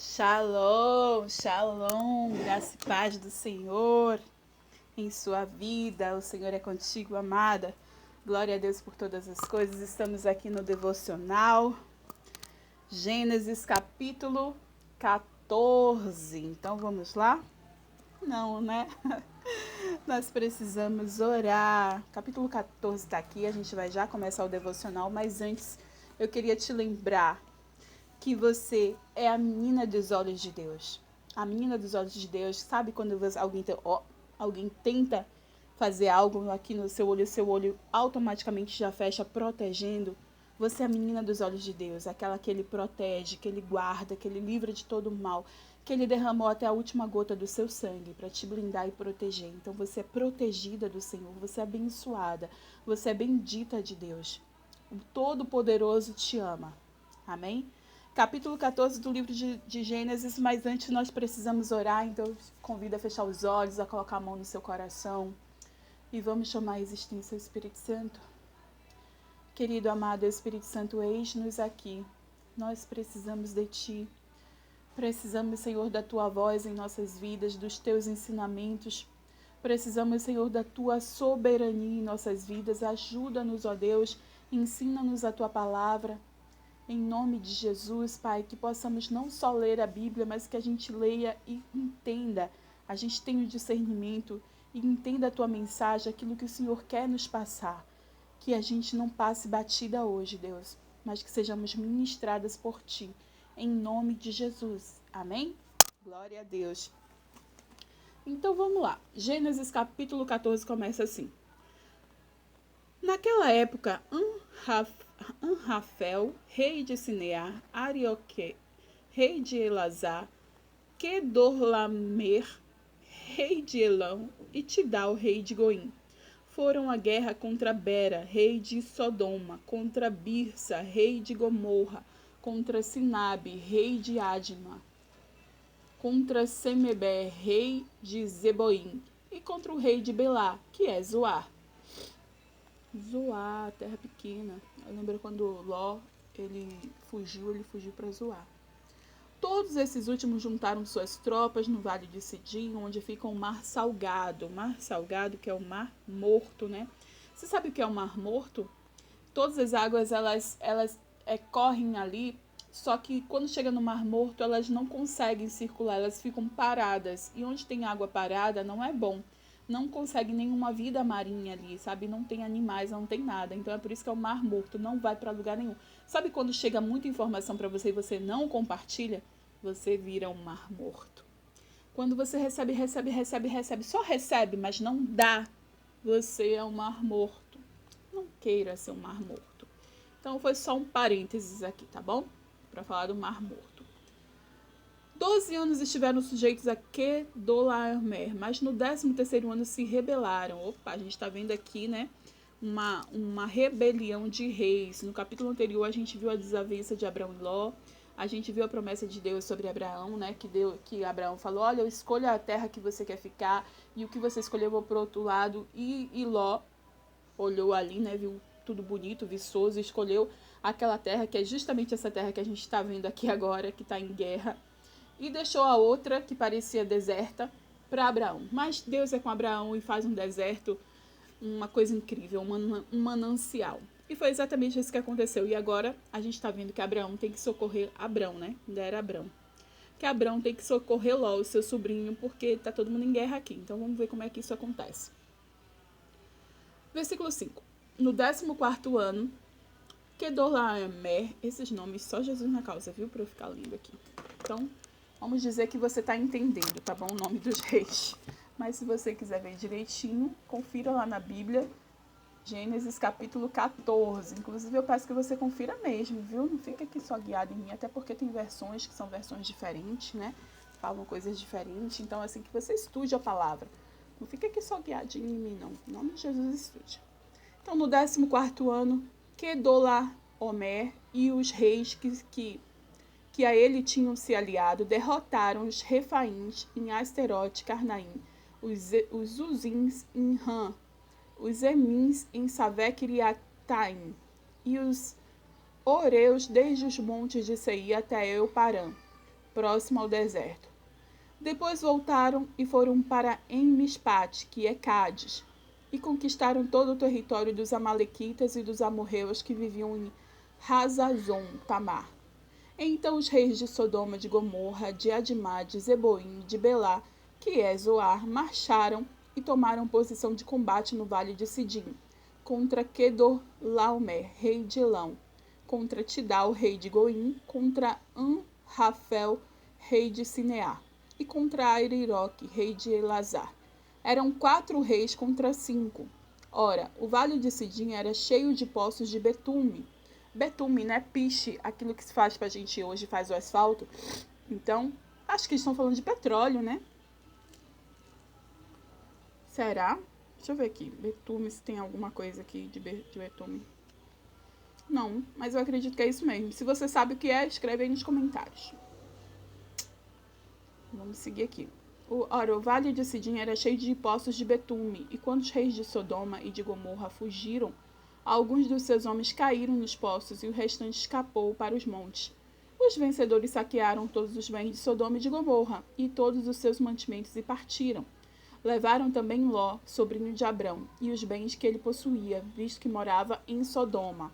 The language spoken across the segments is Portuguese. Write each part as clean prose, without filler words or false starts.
Shalom, shalom, graça e paz do Senhor em sua vida. O Senhor é contigo, amada. Glória a Deus por todas as coisas. Estamos aqui no devocional Gênesis capítulo 14. Então vamos lá? Não, né? Nós precisamos orar. Capítulo 14 está aqui, a gente vai já começar o devocional, mas antes eu queria te lembrar que você é a menina dos olhos de Deus. A menina dos olhos de Deus, sabe quando alguém tenta fazer algo aqui no seu olho automaticamente já fecha, protegendo? Você é a menina dos olhos de Deus, aquela que Ele protege, que Ele guarda, que Ele livra de todo o mal, que Ele derramou até a última gota do seu sangue para te blindar e proteger. Então você é protegida do Senhor, você é abençoada, você é bendita de Deus. O Todo-Poderoso te ama. Amém? Capítulo 14 do livro de Gênesis, mas antes nós precisamos orar, então eu convido a fechar os olhos, a colocar a mão no seu coração e vamos chamar a existência ao Espírito Santo. Querido, amado Espírito Santo, eis-nos aqui. Nós precisamos de Ti. Precisamos, Senhor, da Tua voz em nossas vidas, dos Teus ensinamentos. Precisamos, Senhor, da Tua soberania em nossas vidas. Ajuda-nos, ó Deus, ensina-nos a Tua palavra. Em nome de Jesus, Pai, que possamos não só ler a Bíblia, mas que a gente leia e entenda. A gente tenha o discernimento e entenda a Tua mensagem, aquilo que o Senhor quer nos passar. Que a gente não passe batida hoje, Deus, mas que sejamos ministradas por Ti. Em nome de Jesus. Amém? Glória a Deus. Então vamos lá. Gênesis capítulo 14 começa assim. Naquela época, Anrafel, rei de Sinear, Arioque, rei de Elazar, Kedorlamer, rei de Elão, e Tidal, rei de Goim, foram à guerra contra Bera, rei de Sodoma, contra Birsa, rei de Gomorra, contra Sinabe, rei de Adma, contra Semebe, rei de Zeboim, e contra o rei de Belá, que é Zoar. Zoar, terra pequena. Eu lembro quando Ló, ele fugiu para Zoar. Todos esses últimos juntaram suas tropas no vale de Sidim, onde fica o Mar Salgado. O Mar Salgado, que é o Mar Morto, né? Você sabe o que é o Mar Morto? Todas as águas, elas correm ali, só que quando chega no Mar Morto, elas não conseguem circular, elas ficam paradas. E onde tem água parada, não é bom. Não consegue nenhuma vida marinha ali, sabe? Não tem animais, não tem nada. Então é por isso que é o Mar Morto, não vai para lugar nenhum. Sabe quando chega muita informação para você e você não compartilha? Você vira um Mar Morto. Quando você recebe, só recebe, mas não dá, você é um Mar Morto. Não queira ser um Mar Morto. Então foi só um parênteses aqui, tá bom? Para falar do Mar Morto. 12 anos estiveram sujeitos a Kedorlaomer, mas no 13º ano se rebelaram. Opa, a gente está vendo aqui, né, uma rebelião de reis. No capítulo anterior a gente viu a desavença de Abraão e Ló. A gente viu a promessa de Deus sobre Abraão, né, que Abraão falou, olha, eu escolho a terra que você quer ficar e o que você escolher eu vou pro outro lado. E Ló olhou ali, né, viu tudo bonito, viçoso, e escolheu aquela terra que é justamente essa terra que a gente está vendo aqui agora, que está em guerra. E deixou a outra, que parecia deserta, para Abraão. Mas Deus é com Abraão e faz um deserto, uma coisa incrível, um manancial. E foi exatamente isso que aconteceu. E agora a gente está vendo que Abraão tem que socorrer Abrão, né? Ainda era Abrão. Que Abrão tem que socorrer Ló, o seu sobrinho, porque está todo mundo em guerra aqui. Então vamos ver como é que isso acontece. Versículo 5. No 14º ano, Kedorlaomer, esses nomes só Jesus na causa, viu? Para eu ficar lendo aqui. Então, vamos dizer que você está entendendo, tá bom? O nome dos reis. Mas se você quiser ver direitinho, confira lá na Bíblia, Gênesis capítulo 14. Inclusive, eu peço que você confira mesmo, viu? Não fica aqui só guiado em mim, até porque tem versões que são versões diferentes, né? Falam coisas diferentes. Então, assim, que você estude a palavra. Não fica aqui só guiadinho em mim, não. Em nome de Jesus, estude. Então, no 14º ano, Kedorlaomer e os reis que a ele tinham se aliado, derrotaram os Refaíns em Asterote, Carnaim, os Uzins em Ram, os Emins em Savec-Kiriataim, e os Oreus desde os montes de Seir até Euparã, próximo ao deserto. Depois voltaram e foram para En-Mispate, que é Cádiz, e conquistaram todo o território dos amalequitas e dos amorreus que viviam em Hazazon-Tamar. Então os reis de Sodoma, de Gomorra, de Admá, de Zeboim, de Belá, que é Zoar, marcharam e tomaram posição de combate no vale de Sidim, contra Kedorlaomer, rei de Elão, contra Tidal, rei de Goim, contra An-Rafel, rei de Sinear, e contra Ariroque, rei de Elazar. Eram 4 reis contra 5. Ora, o vale de Sidim era cheio de poços de betume. Betume, né? Piche, aquilo que se faz pra gente hoje, faz o asfalto. Então, acho que estão falando de petróleo, né? Será? Deixa eu ver aqui. Betume, se tem alguma coisa aqui de betume. Não, mas eu acredito que é isso mesmo. Se você sabe o que é, escreve aí nos comentários. Vamos seguir aqui. Ora, o vale de Sidim era cheio de poços de betume, e quando os reis de Sodoma e de Gomorra fugiram, alguns dos seus homens caíram nos poços e o restante escapou para os montes. Os vencedores saquearam todos os bens de Sodoma e de Gomorra e todos os seus mantimentos e partiram. Levaram também Ló, sobrinho de Abrão, e os bens que ele possuía, visto que morava em Sodoma.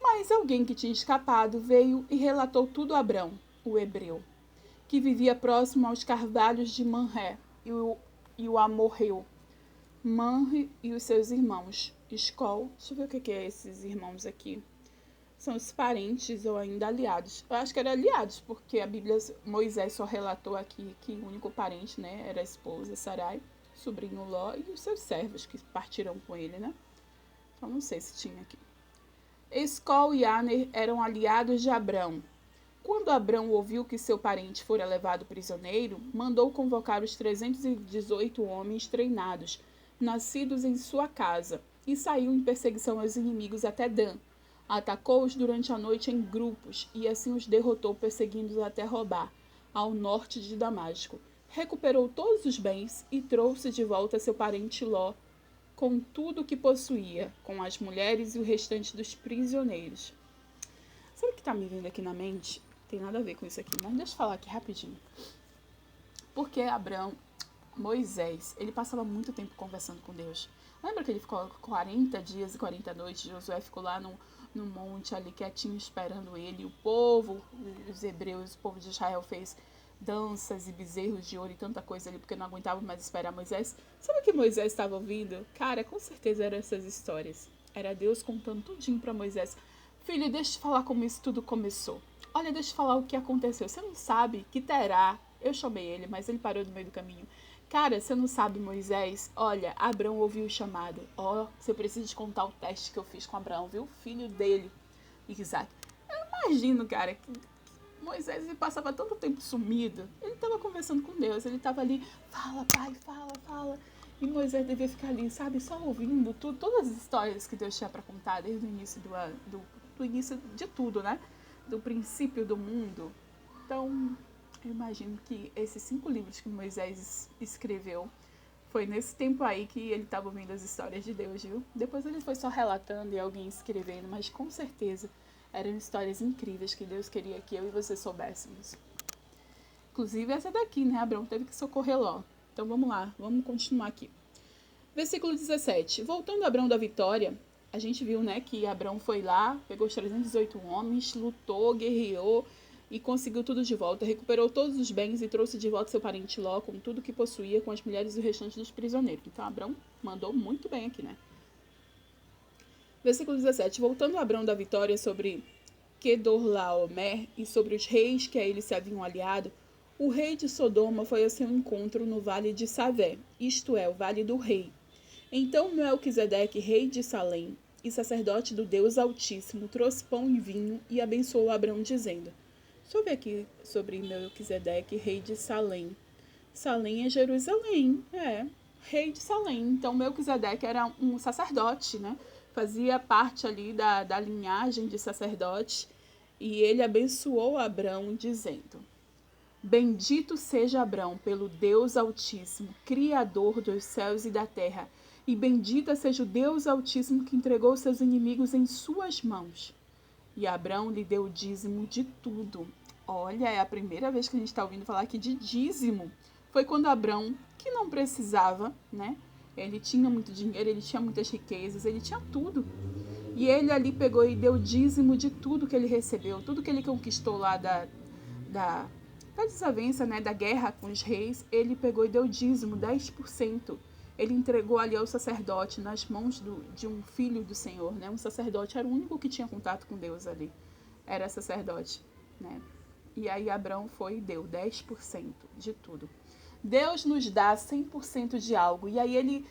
Mas alguém que tinha escapado veio e relatou tudo a Abrão, o hebreu, que vivia próximo aos carvalhos de Manré, e o amorreu, Manre e os seus irmãos, Escol. Deixa eu ver o que é esses irmãos aqui. São os parentes ou ainda aliados. Eu acho que eram aliados, porque a Bíblia, Moisés só relatou aqui que o único parente, né, era a esposa Sarai, sobrinho Ló e os seus servos que partiram com ele, né? Então não sei se tinha aqui. Escol e Aner eram aliados de Abrão. Quando Abrão ouviu que seu parente fora levado prisioneiro, mandou convocar os 318 homens treinados, nascidos em sua casa, e saiu em perseguição aos inimigos até Dan. Atacou-os durante a noite em grupos, e assim os derrotou, perseguindo-os até Robá, ao norte de Damasco. Recuperou todos os bens e trouxe de volta seu parente Ló, com tudo o que possuía, com as mulheres e o restante dos prisioneiros. Sabe o que está me vindo aqui na mente? Tem nada a ver com isso aqui, mas deixa eu falar aqui rapidinho. Porque Moisés, ele passava muito tempo conversando com Deus. Lembra que ele ficou 40 dias e 40 noites, Josué ficou lá no monte ali quietinho esperando ele, o povo, os hebreus, o povo de Israel fez danças e bezerros de ouro e tanta coisa ali, porque não aguentava mais esperar Moisés. Sabe o que Moisés estava ouvindo? Cara, com certeza eram essas histórias. Era Deus contando tudinho para Moisés. Filho, deixa eu te falar como isso tudo começou. Olha, deixa eu te falar o que aconteceu. Você não sabe que Terá, eu chamei ele, mas ele parou no meio do caminho. Cara, você não sabe, Moisés? Olha, Abrão ouviu o chamado. Você precisa te contar o teste que eu fiz com Abraão, viu? O filho dele, Isaac. Eu imagino, cara, que Moisés ele passava tanto tempo sumido. Ele estava conversando com Deus, ele estava ali, fala, pai, fala. E Moisés devia ficar ali, sabe, só ouvindo todas as histórias que Deus tinha para contar desde o início do início de tudo, né? Do princípio do mundo. Então, eu imagino que esses 5 livros que Moisés escreveu foi nesse tempo aí que ele estava ouvindo as histórias de Deus, viu? Depois ele foi só relatando e alguém escrevendo, mas com certeza eram histórias incríveis que Deus queria que eu e você soubéssemos. Inclusive essa daqui, né? Abrão teve que socorrer Ló. Então vamos lá, vamos continuar aqui. Versículo 17. Voltando a Abrão da vitória, a gente viu, né, que Abrão foi lá, pegou os 318 homens, lutou, guerreou e conseguiu tudo de volta. Recuperou todos os bens e trouxe de volta seu parente Ló com tudo que possuía, com as mulheres e o restante dos prisioneiros. Então Abrão mandou muito bem aqui, né? Versículo 17. Voltando a Abrão da vitória sobre Kedorlaomer e sobre os reis que a ele se haviam aliado, o rei de Sodoma foi ao seu encontro no vale de Savé, isto é, o vale do rei. Então Melquisedeque, rei de Salém, e sacerdote do Deus Altíssimo, trouxe pão e vinho e abençoou Abrão, dizendo... Deixa eu ver aqui sobre Melquisedeque, rei de Salém. Salém é Jerusalém, rei de Salém. Então Melquisedeque era um sacerdote, né? Fazia parte ali da linhagem de sacerdote. E ele abençoou Abrão, dizendo... Bendito seja Abrão pelo Deus Altíssimo, Criador dos céus e da terra, e bendita seja o Deus Altíssimo que entregou seus inimigos em suas mãos. E Abrão lhe deu o dízimo de tudo. Olha, é a primeira vez que a gente está ouvindo falar aqui de dízimo. Foi quando Abrão, que não precisava, né? Ele tinha muito dinheiro, ele tinha muitas riquezas, ele tinha tudo. E ele ali pegou e deu dízimo de tudo que ele recebeu, tudo que ele conquistou lá da desavença, né, da guerra com os reis. Ele pegou e deu dízimo, 10%. Ele entregou ali ao sacerdote nas mãos de um filho do Senhor, né? Um sacerdote era o único que tinha contato com Deus ali. Era sacerdote, né? E aí Abrão foi e deu 10% de tudo. Deus nos dá 100% de algo. E aí ele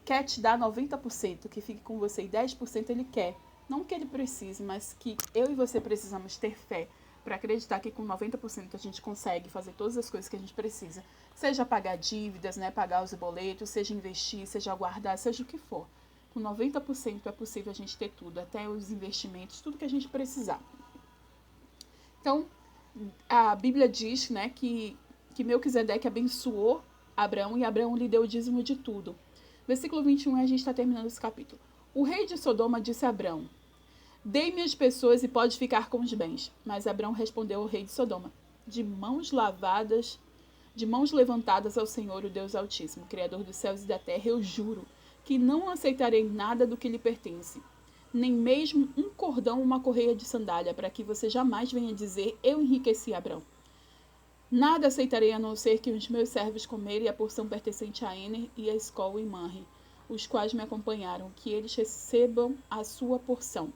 quer te dar 90%, que fique com você. E 10% ele quer. Não que ele precise, mas que eu e você precisamos ter fé para acreditar que com 90% a gente consegue fazer todas as coisas que a gente precisa. Seja pagar dívidas, né, pagar os boletos, seja investir, seja guardar, seja o que for. Com 90% é possível a gente ter tudo, até os investimentos, tudo que a gente precisar. Então, a Bíblia diz, né, que Melquisedeque abençoou Abraão e Abraão lhe deu o dízimo de tudo. Versículo 21, a gente está terminando esse capítulo. O rei de Sodoma disse a Abraão: dei-me as pessoas e pode ficar com os bens. Mas Abraão respondeu ao rei de Sodoma: de mãos levantadas ao Senhor, o Deus Altíssimo, Criador dos céus e da terra, eu juro que não aceitarei nada do que lhe pertence, nem mesmo um cordão ou uma correia de sandália, para que você jamais venha dizer: eu enriqueci Abrão. Nada aceitarei a não ser que os meus servos comerem a porção pertencente a Ener e a Escol e Manre, os quais me acompanharam, que eles recebam a sua porção.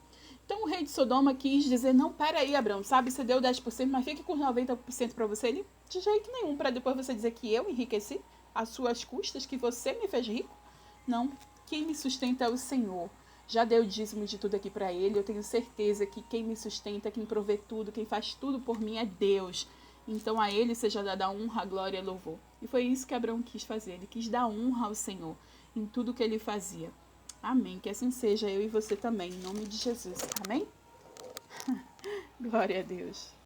Então o rei de Sodoma quis dizer: não, peraí, Abrão, sabe, você deu 10%, mas fique com 90% para você. Ele, de jeito nenhum, para depois você dizer que eu enriqueci às suas custas, que você me fez rico. Não, quem me sustenta é o Senhor. Já deu o dízimo de tudo aqui para ele, eu tenho certeza que quem me sustenta, quem provê tudo, quem faz tudo por mim é Deus. Então a ele seja dada honra, glória e louvor. E foi isso que Abraão quis fazer. Ele quis dar honra ao Senhor em tudo que ele fazia. Amém. Que assim seja, eu e você também, em nome de Jesus. Amém? Glória a Deus.